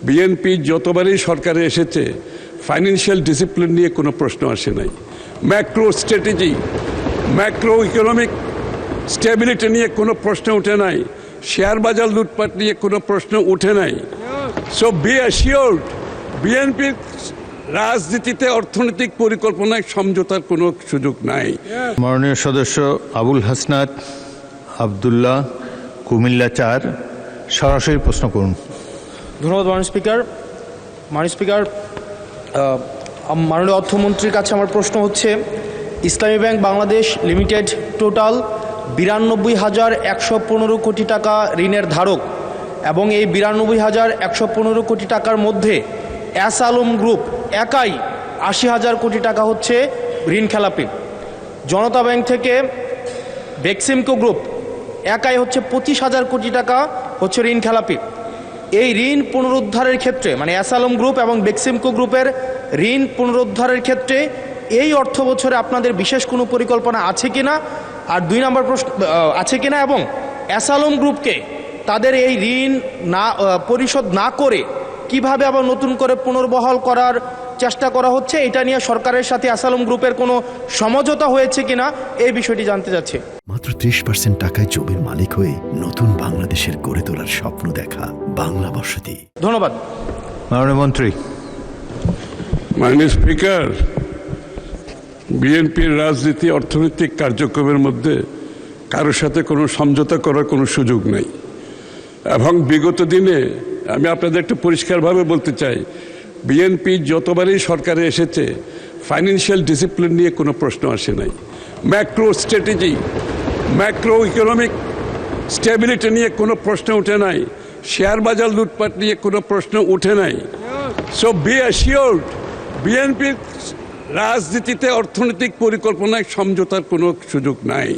BNP যতবারই সরকারে এসেছে ফাইন্যান্সিয়াল ডিসিপ্লিন নিয়ে কোনো প্রশ্ন আসে নাই, macro strategy, macro economic stability নিয়ে কোনো প্রশ্ন উঠে নাই, শেয়ার বাজার লুটপাট নিয়ে কোনো প্রশ্ন উঠে নাই। সো বি অ্যাসিওর্ড, বিএনপির রাজনীতিতে অর্থনৈতিক পরিকল্পনায় সমঝোতার কোনো সুযোগ নাই। মাননীয় সদস্য আবুল হাসনাত আবদুল্লাহ, কুমিল্লা ৪, সরাসরি প্রশ্ন করুন। ধন্যবাদ মাননীয় স্পিকার। মাননীয় স্পিকার, মাননীয় অর্থমন্ত্রীর কাছে আমার প্রশ্ন হচ্ছে, ইসলামী ব্যাংক বাংলাদেশ লিমিটেড টোটাল 92,115 কোটি টাকা ঋণের ধারক এবং এই 92,115 কোটি টাকার মধ্যে এস আলম গ্রুপ একাই 80,000 কোটি টাকা হচ্ছে ঋণ খেলাপি। জনতা ব্যাংক থেকে বেক্সিমকো গ্রুপ একাই হচ্ছে 25,000 কোটি টাকা হচ্ছে ঋণ খেলাপি। এই ঋণ পুনরুদ্ধারের ক্ষেত্রে মানে এস আলম গ্রুপ এবং বেক্সিমকো গ্রুপের ঋণ পুনরুদ্ধারের ক্ষেত্রে এই অর্থ বছরে আপনাদের বিশেষ কোনো পরিকল্পনা আছে কিনা, আর 2 নম্বর প্রশ্ন আছে কিনা, এবং এস আলম গ্রুপকে তাদের এই ঋণ না পরিশোধ না করে কিভাবে আবার নতুন করে পুনর্বহাল করার চেষ্টা করা হচ্ছে, এটা নিয়ে সরকারের সাথে এস আলম গ্রুপের কোনো সমঝোতা হয়েছে কিনা এই বিষয়টি জানতে চাচ্ছি। মাত্র 30% টাকায় জমির মালিক হয়ে নতুন বাংলাদেশের গড়ে তোলার স্বপ্ন দেখা বাংলা বসতি। ধন্যবাদ মাননীয় মন্ত্রী। মাননীয় স্পিকার, বিএনপির রাজনীতি অর্থনৈতিক কার্যক্রমের মধ্যে কারোর সাথে কোনো সমঝোতা করার কোনো সুযোগ নেই। এবং বিগত দিনে আমি আপনাদের একটু পরিষ্কারভাবে বলতে চাই, বিএনপি যতবারই সরকারে এসেছে ফাইন্যান্সিয়াল ডিসিপ্লিন নিয়ে কোনো প্রশ্ন আসে নাই, macro strategy, macro economic stability নিয়ে কোনো প্রশ্ন উঠে নাই, শেয়ার বাজার লুটপাট নিয়ে কোনো প্রশ্ন উঠে নাই। সো বি অ্যাসিওর্ড, বিএনপির রাজনীতিতে অর্থনৈতিক পরিকল্পনায় সমঝোতার কোনো সুযোগ নাই।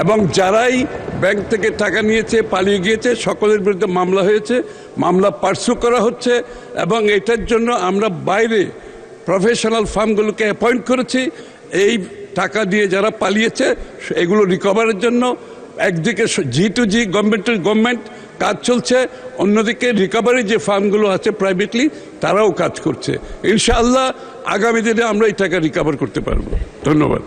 এবং যারাই ব্যাংক থেকে টাকা নিয়েছে, পালিয়ে গিয়েছে, সকলের বিরুদ্ধে মামলা হয়েছে, মামলা পার্সু করা হচ্ছে, এবং এটার জন্য আমরা বাইরে প্রফেশনাল ফার্মগুলোকে অ্যাপয়েন্ট করেছি এই টাকা দিয়ে যারা পালিয়েছে এগুলো রিকভারের জন্য। একদিকে G2G গভর্নমেন্ট কাজ চলছে, অন্যদিকে রিকভারি যে ফার্মগুলো আছে প্রাইভেটলি তারাও কাজ করছে। ইনশাআল্লাহ আগামী দিনে আমরা এই টাকা রিকভার করতে পারবো। ধন্যবাদ।